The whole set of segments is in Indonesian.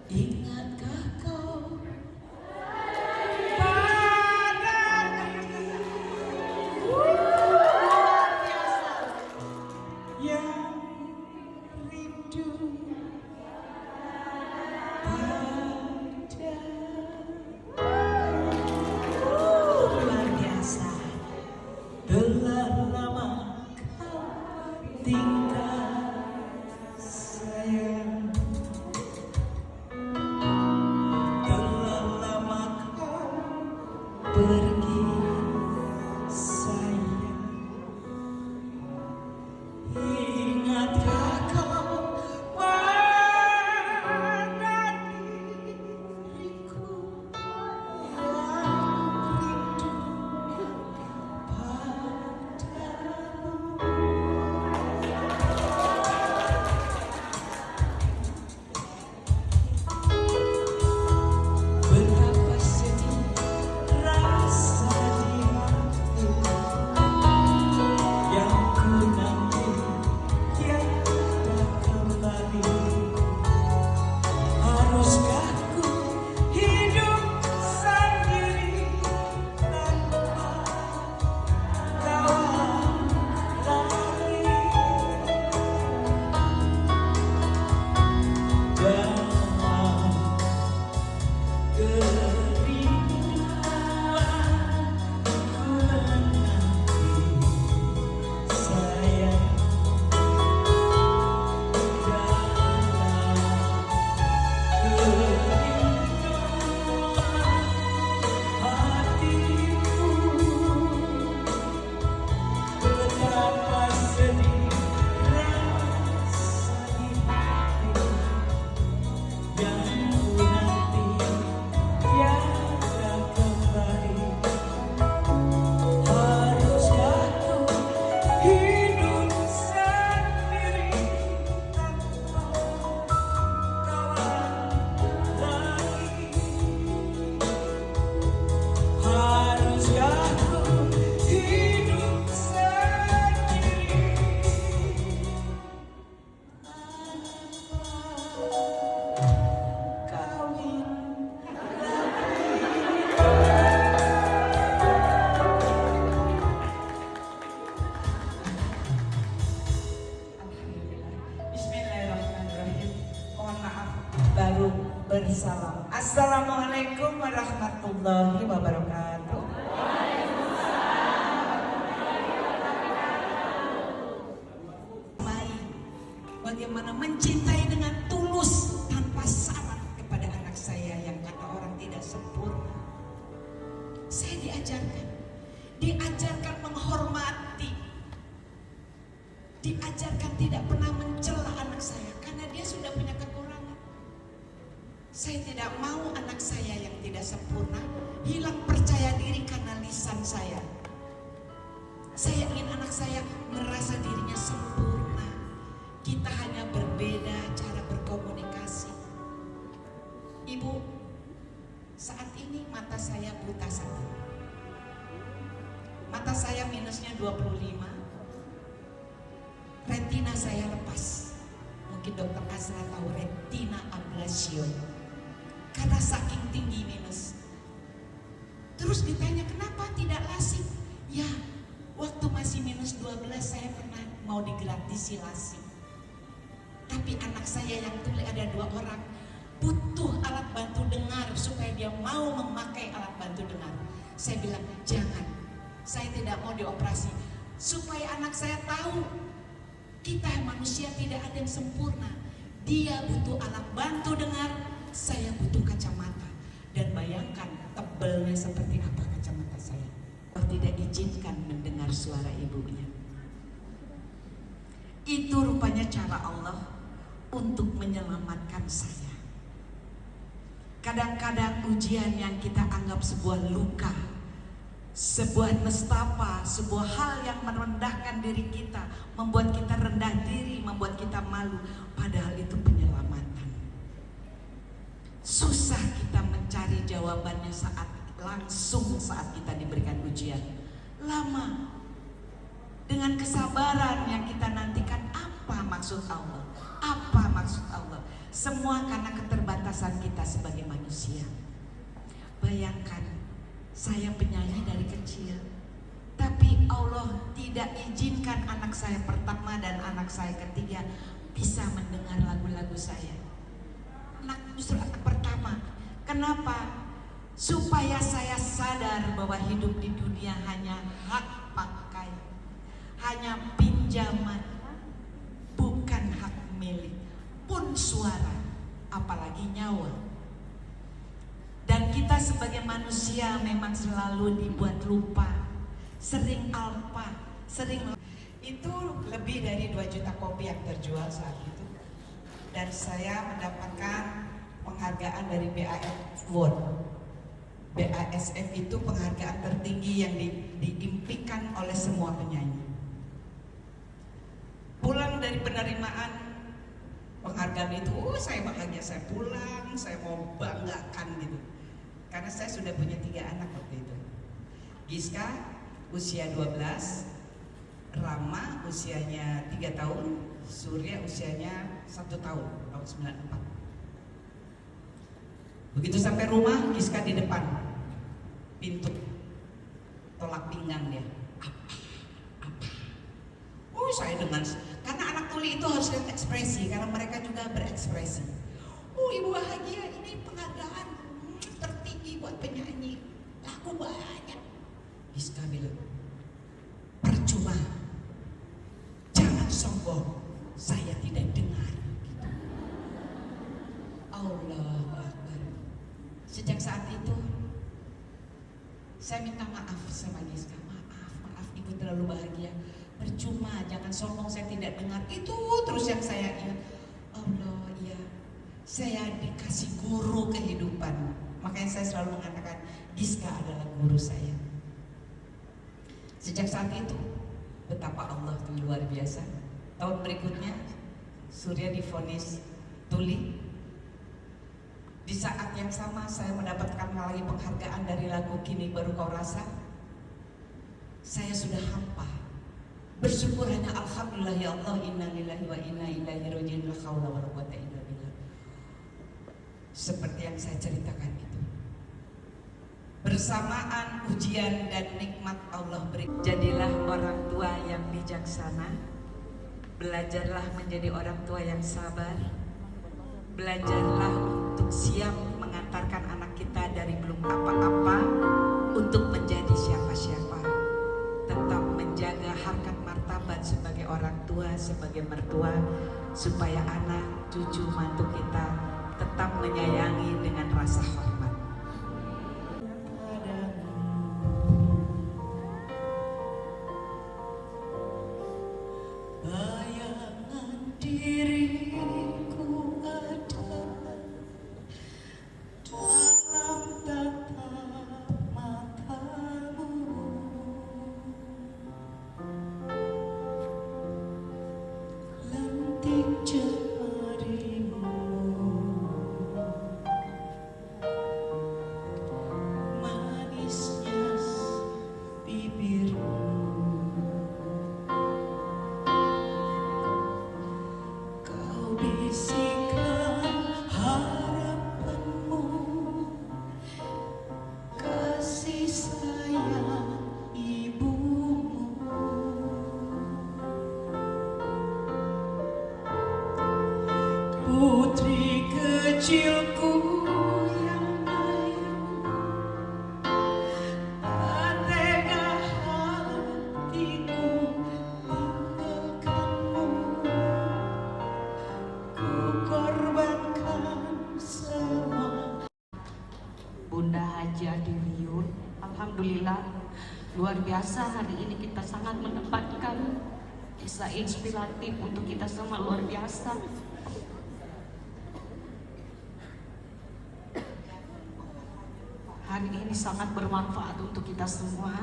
Ingatkah kau yang rindu pada luar biasa. Telah lama kau tinggal sayang, telah lama kau pergi sayang. Ingatkah kau pada diriku yang rindu padamu? Betapa sedih rasa di hati yang ku nanti tiada kembali. Haruskah ku hidup sendiri tanpa kawan lagi? Dalam kerinduan ku menanti sayang, betapa sedih rasa di hati yang ku nanti tiada kembali. Haruskah ku hidup sendiri tanpa kawan lagi? Haruskah ku hidup sendiri tanpa kawin Bismillahirrahmanirrahim. Mohon maaf baru bersalam. Assalamualaikum warahmatullahi wabarakatuh. Baik, bagaimana mencintai dengan tulus tanpa syarat kepada anak saya yang kata orang tidak sempurna. Saya diajarkan menghormati, diajarkan tidak pernah mencela anak saya karena dia sudah punya kekurangan. Saya tidak mau anak saya yang tidak sempurna hilang percaya diri karena lisan saya. Saya ingin anak saya merasa dirinya sempurna. Kita hanya berbeda cara berkomunikasi. Ibu, saat ini mata saya buta satu. Mata saya minusnya 25. Retina saya lepas. Mungkin dokter Azra tahu retina ablation. Karena saking tinggi minus. Terus ditanya kenapa tidak lasik? Ya, waktu masih minus 12 saya pernah mau digratisi lasik. Tapi anak saya yang tuli ada 2 orang butuh alat bantu dengar supaya dia mau memakai alat bantu dengar. Saya bilang jangan, saya tidak mau dioperasi. Supaya anak saya tahu kita manusia tidak ada yang sempurna. Dia butuh alat bantu dengar, saya butuh kacamata. Dan bayangkan tebelnya seperti apa kacamata saya. Kalau tidak izinkan mendengar suara ibunya. Itu rupanya cara Allah untuk menyelamatkan saya. Kadang-kadang ujian yang kita anggap sebuah luka, sebuah nestapa, sebuah hal yang merendahkan diri kita, membuat kita rendah diri, membuat kita malu, padahal itu penyelamatan. Susah kita mencari jawabannya langsung saat kita diberikan ujian. Lama. Dengan kesabaran yang kita nantikan, apa maksud Allah? Apa maksud Allah? Semua karena keterbatasan kita sebagai manusia. Bayangkan, saya penyanyi dari kecil, tapi Allah tidak izinkan anak saya pertama dan anak saya ketiga bisa mendengar lagu-lagu saya. Justru anak pertama. Kenapa? Supaya saya sadar bahwa hidup di dunia hanya hak pakai, hanya pinjaman, bukan hak milik, pun suara, apalagi nyawa. Dan kita sebagai manusia memang selalu dibuat lupa, sering alpa, itu lebih dari 2 juta kopi yang terjual saat itu. Dan saya mendapatkan penghargaan dari BASF Award. BASF itu penghargaan tertinggi yang diimpikan oleh semua penyanyi. Pulang dari penerimaan penghargaan itu, saya bahagia, saya pulang, saya mau banggakan gitu. Karena saya sudah punya 3 anak waktu itu. Giska usia 12, Rama usianya 3 tahun, Surya usianya 1 tahun, tahun 94. Begitu sampai rumah, Giska di depan pintu, tolak pinggang dia. Apa? Saya dengan, karena anak tuli itu harus lihat ekspresi, karena mereka juga berekspresi. Ibu bahagia, ini penghargaan tertinggi buat penyanyi, laku banyak. Giska bilang, percuma, jangan sombong, saya tidak dengar. Allah Akbar. Sejak saat itu saya minta maaf sama Giska. Maaf ibu terlalu bahagia. Percuma, jangan sombong, saya tidak dengar. Itu terus yang saya ingat. Allah, iya, saya dikasih guru kehidupan. Makanya saya selalu mengatakan Giska adalah guru saya. Sejak saat itu betapa Allah itu luar biasa. Tahun berikutnya Surya divonis tuli. Di saat yang sama saya mendapatkan lagi penghargaan dari lagu Kini Baru Kau Rasa. Saya sudah hampa. Bersyukur hanya alhamdulillah ya Allah, inna lillahi wa inna ilaihi raji'un, la haula wala quwwata illa billah. Seperti yang saya ceritakan itu. Bersamaan ujian dan nikmat Allah beri. Jadilah orang tua yang bijaksana. Belajarlah menjadi orang tua yang sabar. Belajarlah untuk siap mengantarkan anak kita dari belum apa-apa untuk menjadi siapa-siapa. Tetap menjaga harkat martabat sebagai orang tua, sebagai mertua, supaya anak, cucu, mantu kita tetap menyayangi dengan rasa hormat. Bayangan diriku ada dalam tatap matamu, lentik jemarimu, manisnya bibirmu. Bisikan harapanmu, kasih sayang ibumu, putri kecilku yang ayu, tak tega hatiku tinggalkanmu. Korbankan semua. Bunda Haji Adiriun, alhamdulillah luar biasa. Hari ini kita sangat mendapatkan kisah inspiratif untuk kita semua, luar biasa. Hari ini sangat bermanfaat untuk kita semua.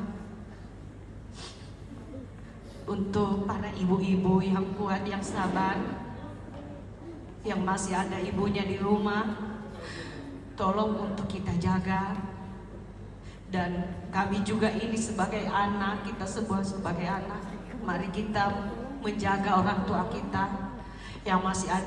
Untuk para ibu-ibu yang kuat, yang sabar, yang masih ada ibunya di rumah, tolong untuk kita jaga. Dan kami juga ini sebagai anak, kita semua sebagai anak, mari kita menjaga orang tua kita yang masih ada.